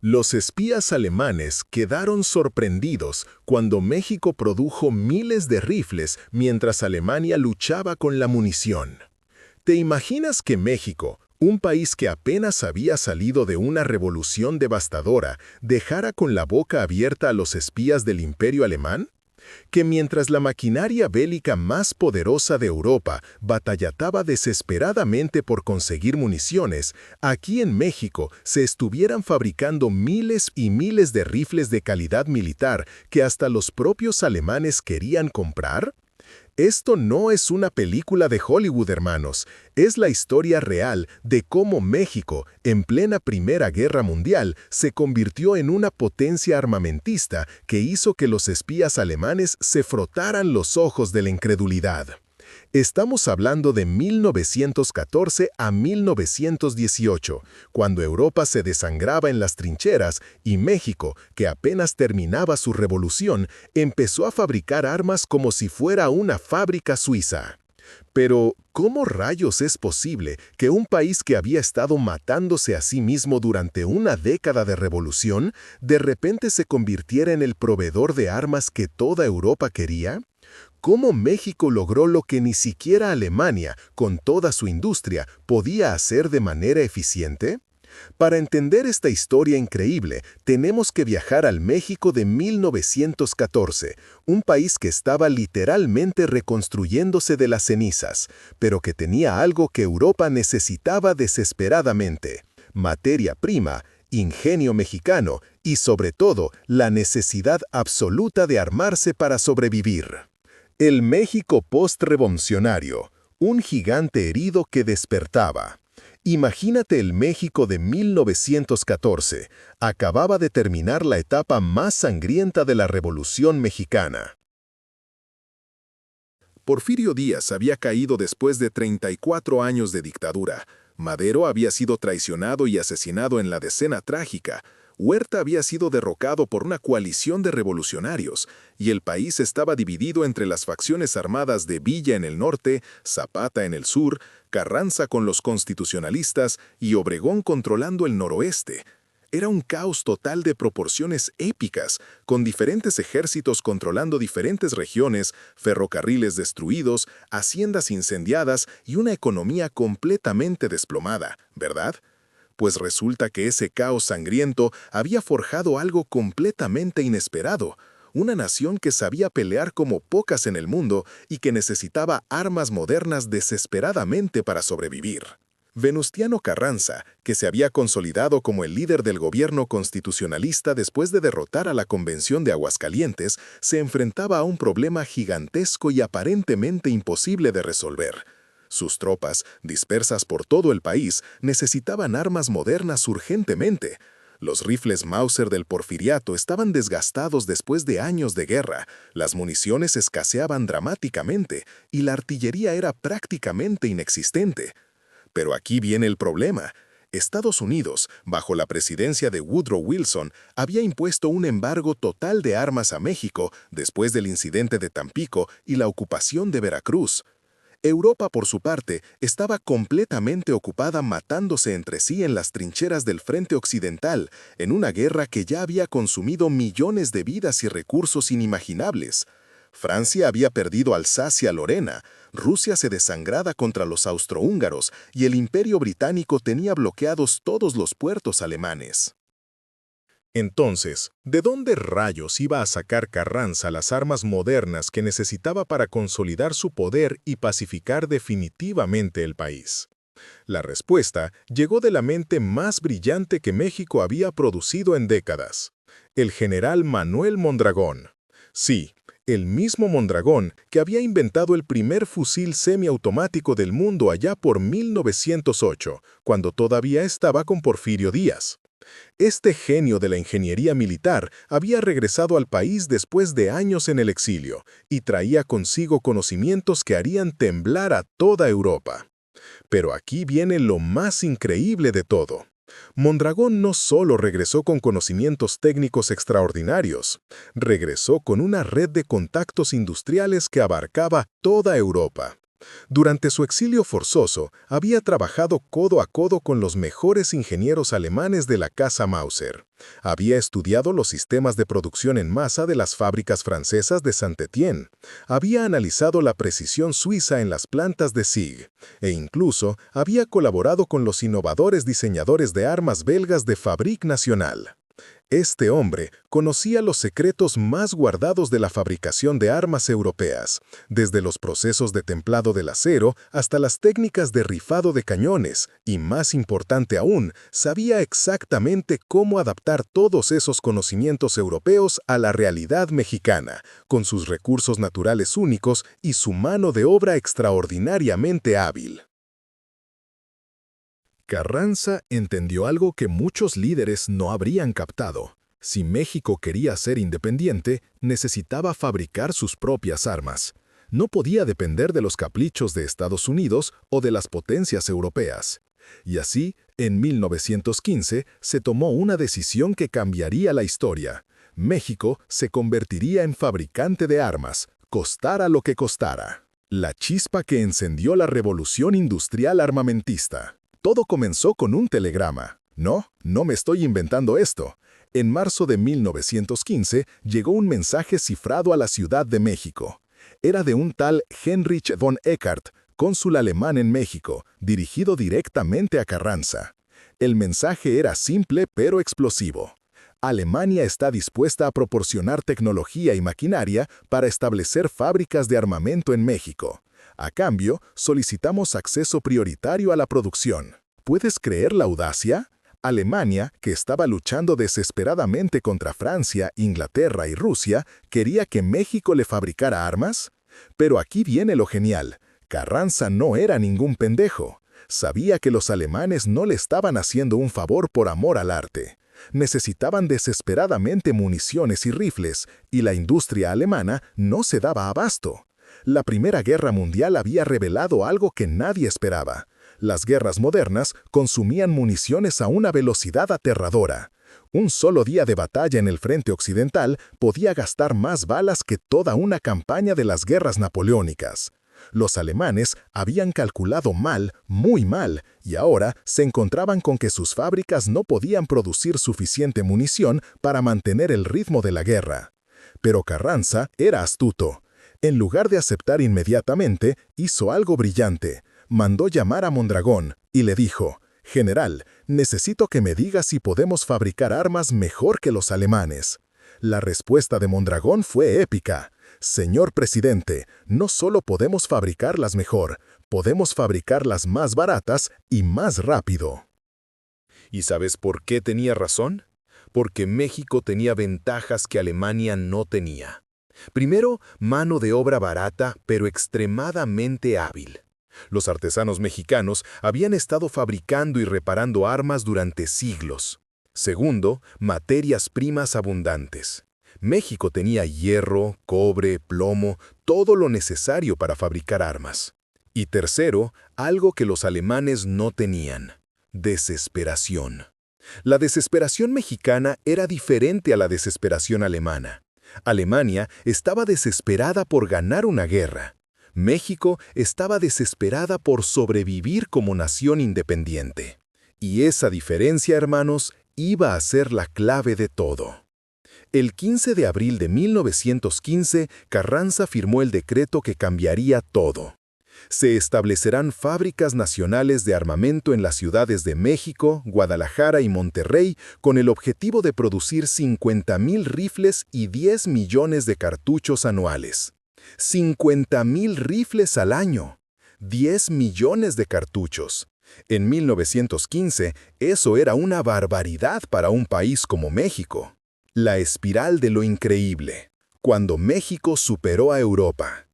Los espías alemanes quedaron sorprendidos cuando México produjo miles de rifles mientras Alemania luchaba con la munición. ¿Te imaginas que México, un país que apenas había salido de una revolución devastadora, dejara con la boca abierta a los espías del Imperio Alemán? Que mientras la maquinaria bélica más poderosa de Europa batallaba desesperadamente por conseguir municiones, aquí en México se estuvieran fabricando miles y miles de rifles de calidad militar que hasta los propios alemanes querían comprar? Esto no es una película de Hollywood, hermanos. Es la historia real de cómo México, en plena Primera Guerra Mundial, se convirtió en una potencia armamentista que hizo que los espías alemanes se frotaran los ojos de la incredulidad. Estamos hablando de 1914 a 1918, cuando Europa se desangraba en las trincheras y México, que apenas terminaba su revolución, empezó a fabricar armas como si fuera una fábrica suiza. Pero, ¿cómo rayos es posible que un país que había estado matándose a sí mismo durante una década de revolución, de repente se convirtiera en el proveedor de armas que toda Europa quería? ¿Cómo México logró lo que ni siquiera Alemania, con toda su industria, podía hacer de manera eficiente? Para entender esta historia increíble, tenemos que viajar al México de 1914, un país que estaba literalmente reconstruyéndose de las cenizas, pero que tenía algo que Europa necesitaba desesperadamente: materia prima, ingenio mexicano y, sobre todo, la necesidad absoluta de armarse para sobrevivir. El México postrevolucionario, un gigante herido que despertaba. Imagínate el México de 1914, acababa de terminar la etapa más sangrienta de la Revolución Mexicana. Porfirio Díaz había caído después de 34 años de dictadura. Madero había sido traicionado y asesinado en la Decena Trágica. Huerta había sido derrocado por una coalición de revolucionarios, y el país estaba dividido entre las facciones armadas de Villa en el norte, Zapata en el sur, Carranza con los constitucionalistas y Obregón controlando el noroeste. Era un caos total de proporciones épicas, con diferentes ejércitos controlando diferentes regiones, ferrocarriles destruidos, haciendas incendiadas y una economía completamente desplomada, ¿verdad? Pues resulta que ese caos sangriento había forjado algo completamente inesperado, una nación que sabía pelear como pocas en el mundo y que necesitaba armas modernas desesperadamente para sobrevivir. Venustiano Carranza, que se había consolidado como el líder del gobierno constitucionalista después de derrotar a la Convención de Aguascalientes, se enfrentaba a un problema gigantesco y aparentemente imposible de resolver. Sus tropas, dispersas por todo el país, necesitaban armas modernas urgentemente. Los rifles Mauser del Porfiriato estaban desgastados después de años de guerra, las municiones escaseaban dramáticamente y la artillería era prácticamente inexistente. Pero aquí viene el problema. Estados Unidos, bajo la presidencia de Woodrow Wilson, había impuesto un embargo total de armas a México después del incidente de Tampico y la ocupación de Veracruz. Europa, por su parte, estaba completamente ocupada matándose entre sí en las trincheras del frente occidental, en una guerra que ya había consumido millones de vidas y recursos inimaginables. Francia había perdido Alsacia-Lorena, Rusia se desangraba contra los austrohúngaros y el Imperio Británico tenía bloqueados todos los puertos alemanes. Entonces, ¿de dónde rayos iba a sacar Carranza las armas modernas que necesitaba para consolidar su poder y pacificar definitivamente el país? La respuesta llegó de la mente más brillante que México había producido en décadas: el general Manuel Mondragón. Sí, el mismo Mondragón que había inventado el primer fusil semiautomático del mundo allá por 1908, cuando todavía estaba con Porfirio Díaz. Este genio de la ingeniería militar había regresado al país después de años en el exilio y traía consigo conocimientos que harían temblar a toda Europa. Pero aquí viene lo más increíble de todo. Mondragón no solo regresó con conocimientos técnicos extraordinarios, regresó con una red de contactos industriales que abarcaba toda Europa. Durante su exilio forzoso, había trabajado codo a codo con los mejores ingenieros alemanes de la Casa Mauser. Había estudiado los sistemas de producción en masa de las fábricas francesas de Saint-Étienne. Había analizado la precisión suiza en las plantas de SIG. E incluso había colaborado con los innovadores diseñadores de armas belgas de Fabrique Nationale. Este hombre conocía los secretos más guardados de la fabricación de armas europeas, desde los procesos de templado del acero hasta las técnicas de rifado de cañones, y más importante aún, sabía exactamente cómo adaptar todos esos conocimientos europeos a la realidad mexicana, con sus recursos naturales únicos y su mano de obra extraordinariamente hábil. Carranza entendió algo que muchos líderes no habrían captado. Si México quería ser independiente, necesitaba fabricar sus propias armas. No podía depender de los caprichos de Estados Unidos o de las potencias europeas. Y así, en 1915, se tomó una decisión que cambiaría la historia. México se convertiría en fabricante de armas, costara lo que costara. La chispa que encendió la revolución industrial armamentista. Todo comenzó con un telegrama. No me estoy inventando esto. En marzo de 1915 llegó un mensaje cifrado a la Ciudad de México. Era de un tal Heinrich von Eckart, cónsul alemán en México, dirigido directamente a Carranza. El mensaje era simple pero explosivo. Alemania está dispuesta a proporcionar tecnología y maquinaria para establecer fábricas de armamento en México. A cambio, solicitamos acceso prioritario a la producción. ¿Puedes creer la audacia? Alemania, que estaba luchando desesperadamente contra Francia, Inglaterra y Rusia, quería que México le fabricara armas. Pero aquí viene lo genial. Carranza no era ningún pendejo. Sabía que los alemanes no le estaban haciendo un favor por amor al arte. Necesitaban desesperadamente municiones y rifles, y la industria alemana no se daba abasto. La Primera Guerra Mundial había revelado algo que nadie esperaba. Las guerras modernas consumían municiones a una velocidad aterradora. Un solo día de batalla en el frente occidental podía gastar más balas que toda una campaña de las guerras napoleónicas. Los alemanes habían calculado mal, muy mal, y ahora se encontraban con que sus fábricas no podían producir suficiente munición para mantener el ritmo de la guerra. Pero Carranza era astuto. En lugar de aceptar inmediatamente, hizo algo brillante. Mandó llamar a Mondragón y le dijo: «General, necesito que me diga si podemos fabricar armas mejor que los alemanes». La respuesta de Mondragón fue épica. «Señor presidente, no solo podemos fabricarlas mejor, podemos fabricarlas más baratas y más rápido». ¿Y sabes por qué tenía razón? Porque México tenía ventajas que Alemania no tenía. Primero, mano de obra barata, pero extremadamente hábil. Los artesanos mexicanos habían estado fabricando y reparando armas durante siglos. Segundo, materias primas abundantes. México tenía hierro, cobre, plomo, todo lo necesario para fabricar armas. Y tercero, algo que los alemanes no tenían: desesperación. La desesperación mexicana era diferente a la desesperación alemana. Alemania estaba desesperada por ganar una guerra. México estaba desesperada por sobrevivir como nación independiente. Y esa diferencia, hermanos, iba a ser la clave de todo. El 15 de abril de 1915, Carranza firmó el decreto que cambiaría todo. Se establecerán fábricas nacionales de armamento en las ciudades de México, Guadalajara y Monterrey con el objetivo de producir 50,000 rifles y 10 millones de cartuchos anuales. 50,000 rifles al año. 10 millones de cartuchos. En 1915, eso era una barbaridad para un país como México. La espiral de lo increíble. Cuando México superó a Europa.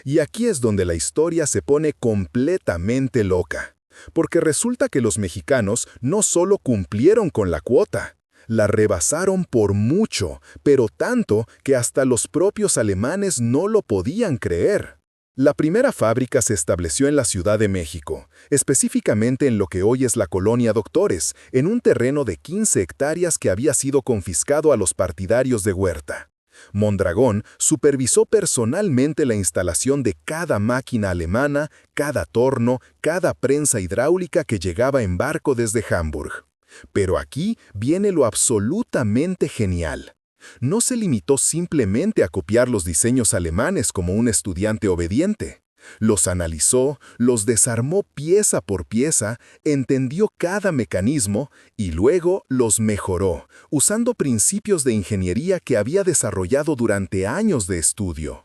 Y aquí es donde la historia se pone completamente loca. Porque resulta que los mexicanos no solo cumplieron con la cuota, la rebasaron por mucho, pero tanto que hasta los propios alemanes no lo podían creer. La primera fábrica se estableció en la Ciudad de México, específicamente en lo que hoy es la Colonia Doctores, en un terreno de 15 hectáreas que había sido confiscado a los partidarios de Huerta. Mondragón supervisó personalmente la instalación de cada máquina alemana, cada torno, cada prensa hidráulica que llegaba en barco desde Hamburg. Pero aquí viene lo absolutamente genial. No se limitó simplemente a copiar los diseños alemanes como un estudiante obediente. Los analizó, los desarmó pieza por pieza, entendió cada mecanismo y luego los mejoró, usando principios de ingeniería que había desarrollado durante años de estudio.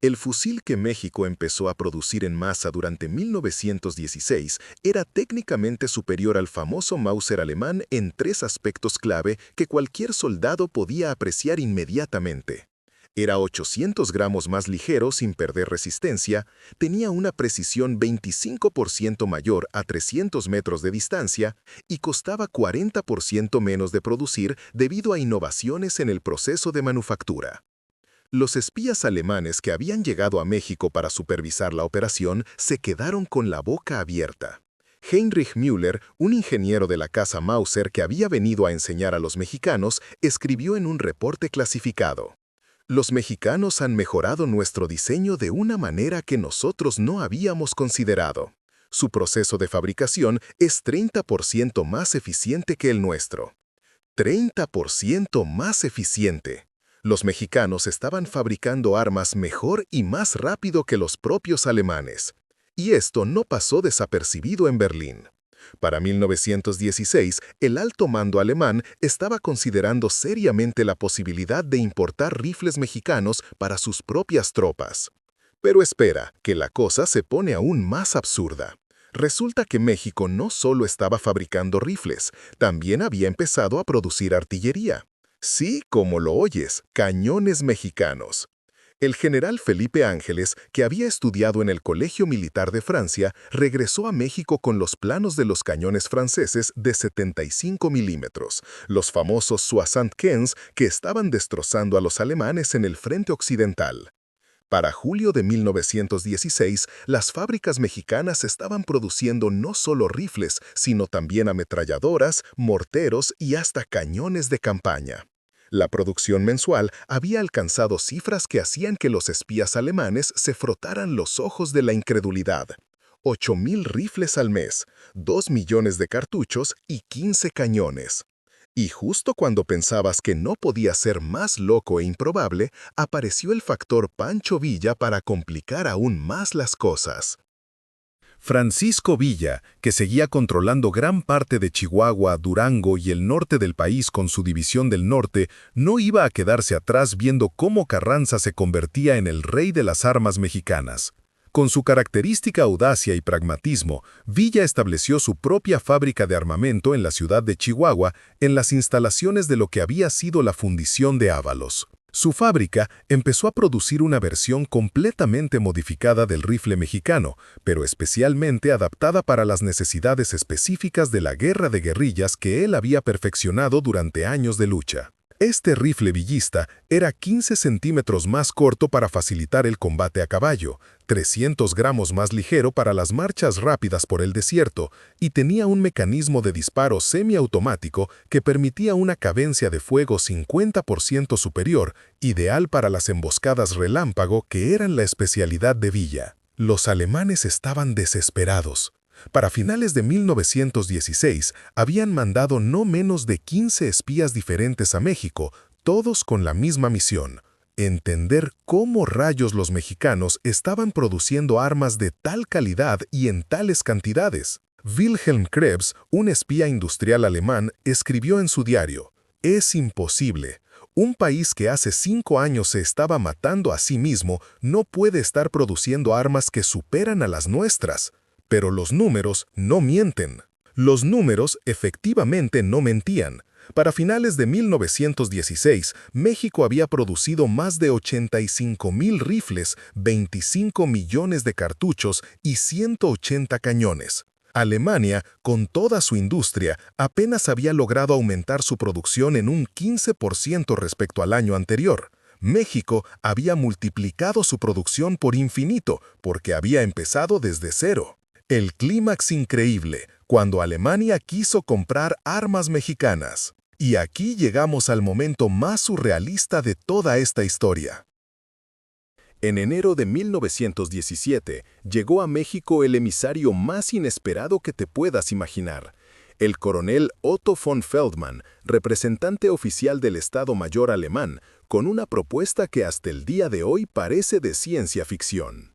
El fusil que México empezó a producir en masa durante 1916 era técnicamente superior al famoso Mauser alemán en 3 aspectos clave que cualquier soldado podía apreciar inmediatamente. Era 800 gramos más ligero sin perder resistencia, tenía una precisión 25% mayor a 300 metros de distancia y costaba 40% menos de producir debido a innovaciones en el proceso de manufactura. Los espías alemanes que habían llegado a México para supervisar la operación se quedaron con la boca abierta. Heinrich Müller, un ingeniero de la casa Mauser que había venido a enseñar a los mexicanos, escribió en un reporte clasificado: «Los mexicanos han mejorado nuestro diseño de una manera que nosotros no habíamos considerado. Su proceso de fabricación es 30% más eficiente que el nuestro». 30% más eficiente. Los mexicanos estaban fabricando armas mejor y más rápido que los propios alemanes. Y esto no pasó desapercibido en Berlín. Para 1916, el alto mando alemán estaba considerando seriamente la posibilidad de importar rifles mexicanos para sus propias tropas. Pero espera, que la cosa se pone aún más absurda. Resulta que México no solo estaba fabricando rifles, también había empezado a producir artillería. Sí, como lo oyes, cañones mexicanos. El general Felipe Ángeles, que había estudiado en el Colegio Militar de Francia, regresó a México con los planos de los cañones franceses de 75 milímetros, los famosos Soixante-quinze que estaban destrozando a los alemanes en el frente occidental. Para julio de 1916, las fábricas mexicanas estaban produciendo no solo rifles, sino también ametralladoras, morteros y hasta cañones de campaña. La producción mensual había alcanzado cifras que hacían que los espías alemanes se frotaran los ojos de la incredulidad. 8,000 rifles al mes, 2 millones de cartuchos y 15 cañones. Y justo cuando pensabas que no podía ser más loco e improbable, apareció el factor Pancho Villa para complicar aún más las cosas. Francisco Villa, que seguía controlando gran parte de Chihuahua, Durango y el norte del país con su división del norte, no iba a quedarse atrás viendo cómo Carranza se convertía en el rey de las armas mexicanas. Con su característica audacia y pragmatismo, Villa estableció su propia fábrica de armamento en la ciudad de Chihuahua, en las instalaciones de lo que había sido la fundición de Ábalos. Su fábrica empezó a producir una versión completamente modificada del rifle mexicano, pero especialmente adaptada para las necesidades específicas de la guerra de guerrillas que él había perfeccionado durante años de lucha. Este rifle villista era 15 centímetros más corto para facilitar el combate a caballo, 300 gramos más ligero para las marchas rápidas por el desierto y tenía un mecanismo de disparo semiautomático que permitía una cadencia de fuego 50% superior, ideal para las emboscadas relámpago que eran la especialidad de Villa. Los alemanes estaban desesperados. Para finales de 1916, habían mandado no menos de 15 espías diferentes a México, todos con la misma misión: entender cómo rayos los mexicanos estaban produciendo armas de tal calidad y en tales cantidades. Wilhelm Krebs, un espía industrial alemán, escribió en su diario: «Es imposible. Un país que hace 5 años se estaba matando a sí mismo no puede estar produciendo armas que superan a las nuestras». Pero los números no mienten. Los números efectivamente no mentían. Para finales de 1916, México había producido más de 85,000 rifles, 25 millones de cartuchos y 180 cañones. Alemania, con toda su industria, apenas había logrado aumentar su producción en un 15% respecto al año anterior. México había multiplicado su producción por infinito, porque había empezado desde cero. El clímax increíble, cuando Alemania quiso comprar armas mexicanas. Y aquí llegamos al momento más surrealista de toda esta historia. En enero de 1917, llegó a México el emisario más inesperado que te puedas imaginar, el coronel Otto von Feldmann, representante oficial del Estado Mayor alemán, con una propuesta que hasta el día de hoy parece de ciencia ficción.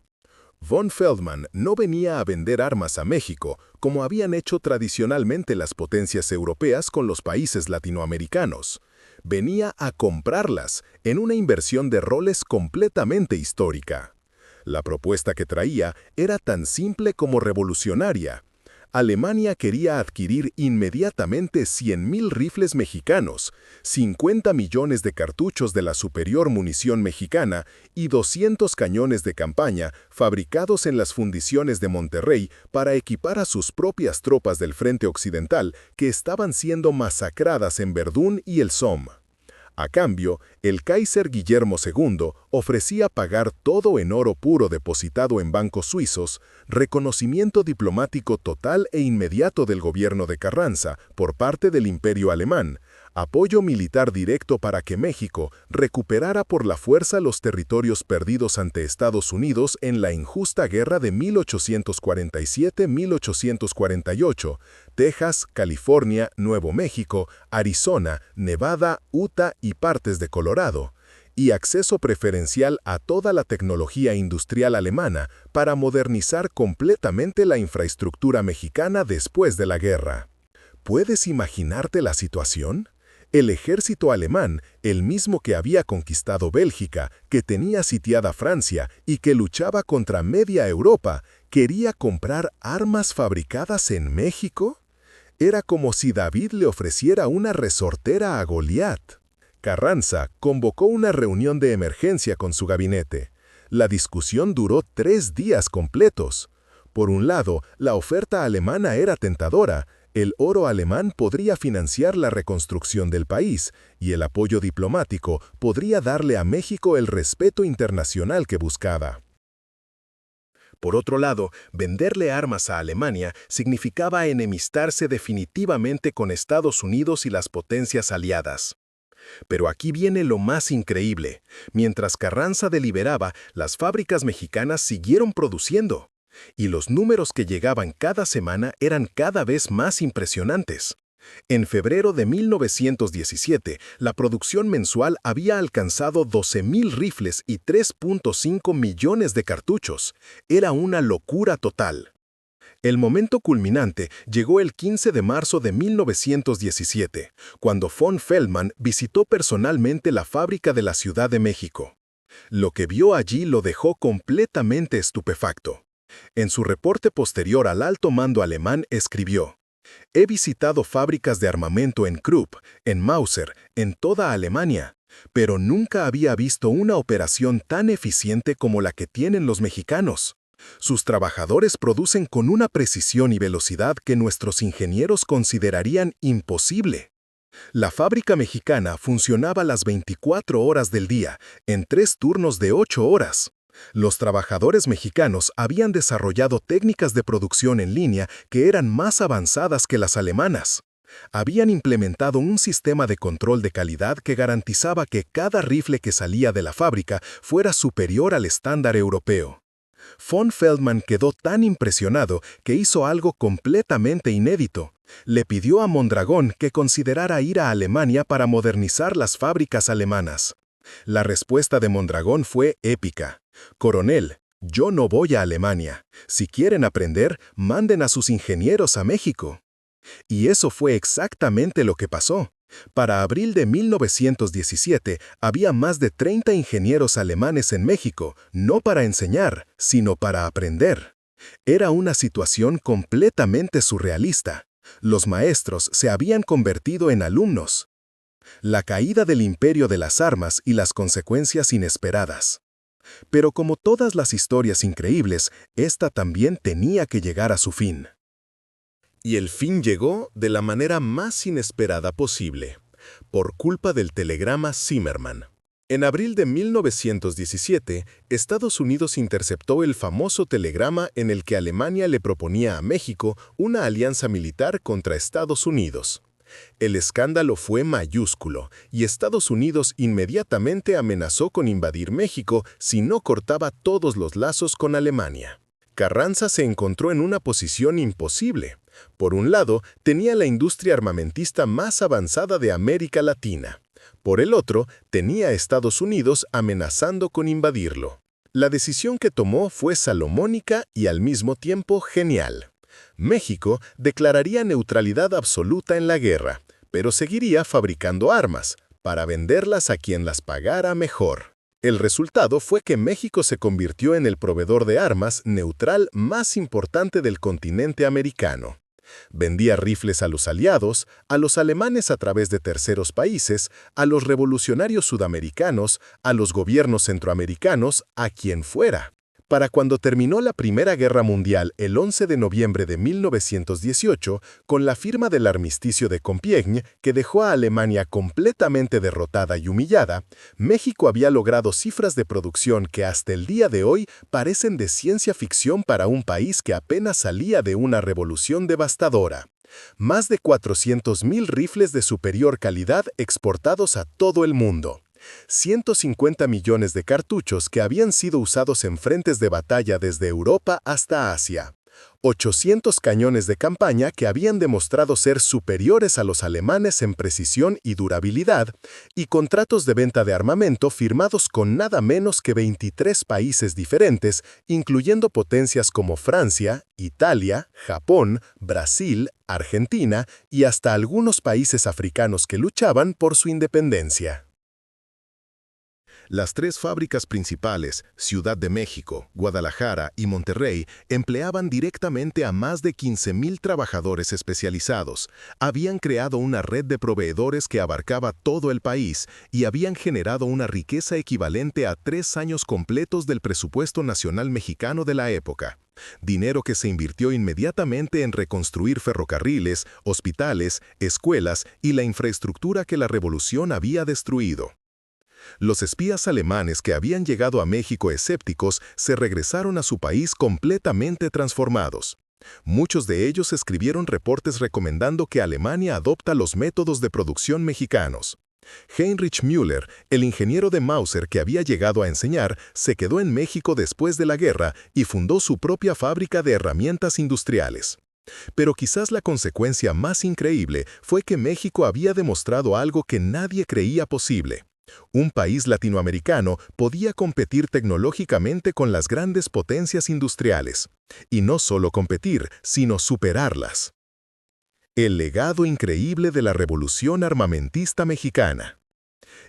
Von Feldmann no venía a vender armas a México, como habían hecho tradicionalmente las potencias europeas con los países latinoamericanos. Venía a comprarlas en una inversión de roles completamente histórica. La propuesta que traía era tan simple como revolucionaria. Alemania quería adquirir inmediatamente 100.000 rifles mexicanos, 50 millones de cartuchos de la superior munición mexicana y 200 cañones de campaña fabricados en las fundiciones de Monterrey para equipar a sus propias tropas del frente occidental que estaban siendo masacradas en Verdún y el Somme. A cambio, el Kaiser Guillermo II ofrecía pagar todo en oro puro depositado en bancos suizos, reconocimiento diplomático total e inmediato del gobierno de Carranza por parte del Imperio Alemán, apoyo militar directo para que México recuperara por la fuerza los territorios perdidos ante Estados Unidos en la injusta guerra de 1847-1848, Texas, California, Nuevo México, Arizona, Nevada, Utah y partes de Colorado, y acceso preferencial a toda la tecnología industrial alemana para modernizar completamente la infraestructura mexicana después de la guerra. ¿Puedes imaginarte la situación? El ejército alemán, el mismo que había conquistado Bélgica, que tenía sitiada Francia y que luchaba contra media Europa, ¿quería comprar armas fabricadas en México? Era como si David le ofreciera una resortera a Goliat. Carranza convocó una reunión de emergencia con su gabinete. La discusión duró 3 días completos. Por un lado, la oferta alemana era tentadora. El oro alemán podría financiar la reconstrucción del país, y el apoyo diplomático podría darle a México el respeto internacional que buscaba. Por otro lado, venderle armas a Alemania significaba enemistarse definitivamente con Estados Unidos y las potencias aliadas. Pero aquí viene lo más increíble. Mientras Carranza deliberaba, las fábricas mexicanas siguieron produciendo. Y los números que llegaban cada semana eran cada vez más impresionantes. En febrero de 1917, la producción mensual había alcanzado 12.000 rifles y 3.5 millones de cartuchos. Era una locura total. El momento culminante llegó el 15 de marzo de 1917, cuando von Feldmann visitó personalmente la fábrica de la Ciudad de México. Lo que vio allí lo dejó completamente estupefacto. En su reporte posterior al alto mando alemán escribió: «He visitado fábricas de armamento en Krupp, en Mauser, en toda Alemania, pero nunca había visto una operación tan eficiente como la que tienen los mexicanos. Sus trabajadores producen con una precisión y velocidad que nuestros ingenieros considerarían imposible. La fábrica mexicana funcionaba las 24 horas del día, en 3 turnos de 8 horas. Los trabajadores mexicanos habían desarrollado técnicas de producción en línea que eran más avanzadas que las alemanas. Habían implementado un sistema de control de calidad que garantizaba que cada rifle que salía de la fábrica fuera superior al estándar europeo». Von Feldmann quedó tan impresionado que hizo algo completamente inédito. Le pidió a Mondragón que considerara ir a Alemania para modernizar las fábricas alemanas. La respuesta de Mondragón fue épica: «Coronel, yo no voy a Alemania. Si quieren aprender, manden a sus ingenieros a México». Y eso fue exactamente lo que pasó. Para abril de 1917 había más de 30 ingenieros alemanes en México, no para enseñar, sino para aprender. Era una situación completamente surrealista. Los maestros se habían convertido en alumnos. La caída del imperio de las armas y las consecuencias inesperadas. Pero como todas las historias increíbles, esta también tenía que llegar a su fin. Y el fin llegó de la manera más inesperada posible, por culpa del telegrama Zimmermann. En abril de 1917, Estados Unidos interceptó el famoso telegrama en el que Alemania le proponía a México una alianza militar contra Estados Unidos. El escándalo fue mayúsculo y Estados Unidos inmediatamente amenazó con invadir México si no cortaba todos los lazos con Alemania. Carranza se encontró en una posición imposible. Por un lado, tenía la industria armamentista más avanzada de América Latina. Por el otro, tenía a Estados Unidos amenazando con invadirlo. La decisión que tomó fue salomónica y al mismo tiempo genial. México declararía neutralidad absoluta en la guerra, pero seguiría fabricando armas, para venderlas a quien las pagara mejor. El resultado fue que México se convirtió en el proveedor de armas neutral más importante del continente americano. Vendía rifles a los aliados, a los alemanes a través de terceros países, a los revolucionarios sudamericanos, a los gobiernos centroamericanos, a quien fuera. Para cuando terminó la Primera Guerra Mundial el 11 de noviembre de 1918, con la firma del armisticio de Compiègne, que dejó a Alemania completamente derrotada y humillada, México había logrado cifras de producción que hasta el día de hoy parecen de ciencia ficción para un país que apenas salía de una revolución devastadora. Más de 400.000 rifles de superior calidad exportados a todo el mundo. 150 millones de cartuchos que habían sido usados en frentes de batalla desde Europa hasta Asia. 800 cañones de campaña que habían demostrado ser superiores a los alemanes en precisión y durabilidad, y contratos de venta de armamento firmados con nada menos que 23 países diferentes, incluyendo potencias como Francia, Italia, Japón, Brasil, Argentina y hasta algunos países africanos que luchaban por su independencia. Las tres fábricas principales, Ciudad de México, Guadalajara y Monterrey, empleaban directamente a más de 15.000 trabajadores especializados. Habían creado una red de proveedores que abarcaba todo el país y habían generado una riqueza equivalente a 3 años completos del presupuesto nacional mexicano de la época. Dinero que se invirtió inmediatamente en reconstruir ferrocarriles, hospitales, escuelas y la infraestructura que la revolución había destruido. Los espías alemanes que habían llegado a México escépticos se regresaron a su país completamente transformados. Muchos de ellos escribieron reportes recomendando que Alemania adopta los métodos de producción mexicanos. Heinrich Müller, el ingeniero de Mauser que había llegado a enseñar, se quedó en México después de la guerra y fundó su propia fábrica de herramientas industriales. Pero quizás la consecuencia más increíble fue que México había demostrado algo que nadie creía posible. Un país latinoamericano podía competir tecnológicamente con las grandes potencias industriales. Y no solo competir, sino superarlas. El legado increíble de la revolución armamentista mexicana.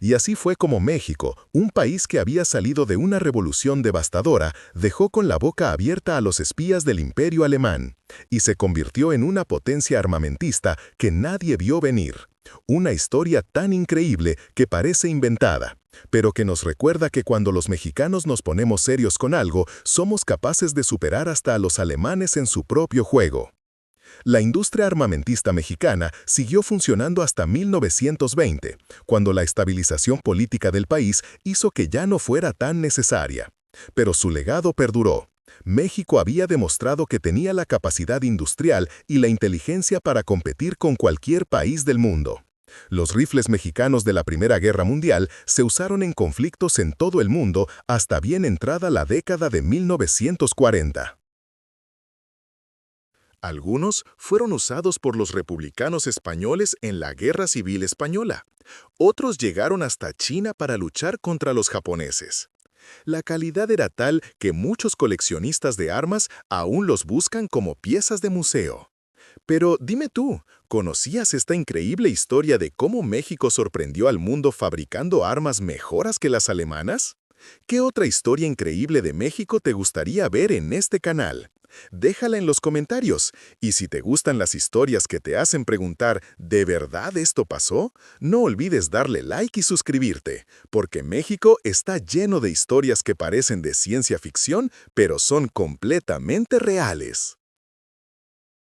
Y así fue como México, un país que había salido de una revolución devastadora, dejó con la boca abierta a los espías del Imperio Alemán y se convirtió en una potencia armamentista que nadie vio venir. Una historia tan increíble que parece inventada, pero que nos recuerda que cuando los mexicanos nos ponemos serios con algo, somos capaces de superar hasta a los alemanes en su propio juego. La industria armamentista mexicana siguió funcionando hasta 1920, cuando la estabilización política del país hizo que ya no fuera tan necesaria. Pero su legado perduró. México había demostrado que tenía la capacidad industrial y la inteligencia para competir con cualquier país del mundo. Los rifles mexicanos de la Primera Guerra Mundial se usaron en conflictos en todo el mundo hasta bien entrada la década de 1940. Algunos fueron usados por los republicanos españoles en la Guerra Civil Española. Otros llegaron hasta China para luchar contra los japoneses. La calidad era tal que muchos coleccionistas de armas aún los buscan como piezas de museo. Pero dime tú, ¿conocías esta increíble historia de cómo México sorprendió al mundo fabricando armas mejoras que las alemanas? ¿Qué otra historia increíble de México te gustaría ver en este canal? Déjala en los comentarios, y si te gustan las historias que te hacen preguntar ¿de verdad esto pasó? No olvides darle like y suscribirte, porque México está lleno de historias que parecen de ciencia ficción, pero son completamente reales.